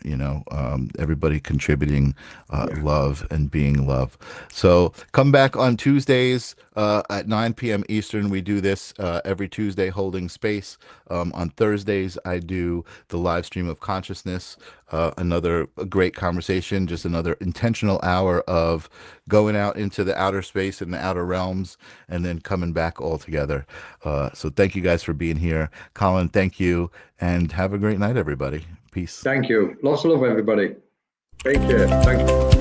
Everybody contributing yeah. love and being love. So come back on Tuesdays at 9 p.m. Eastern. We do this every Tuesday, holding space. On Thursdays, I do the live stream of consciousness. Another great conversation, just another intentional hour of going out into the outer space and the outer realms and then coming back all together. So thank you guys for being here. Colin, thank you, and have a great night, everybody. Peace. Thank you. Lots of love, everybody. Take care. Thank you.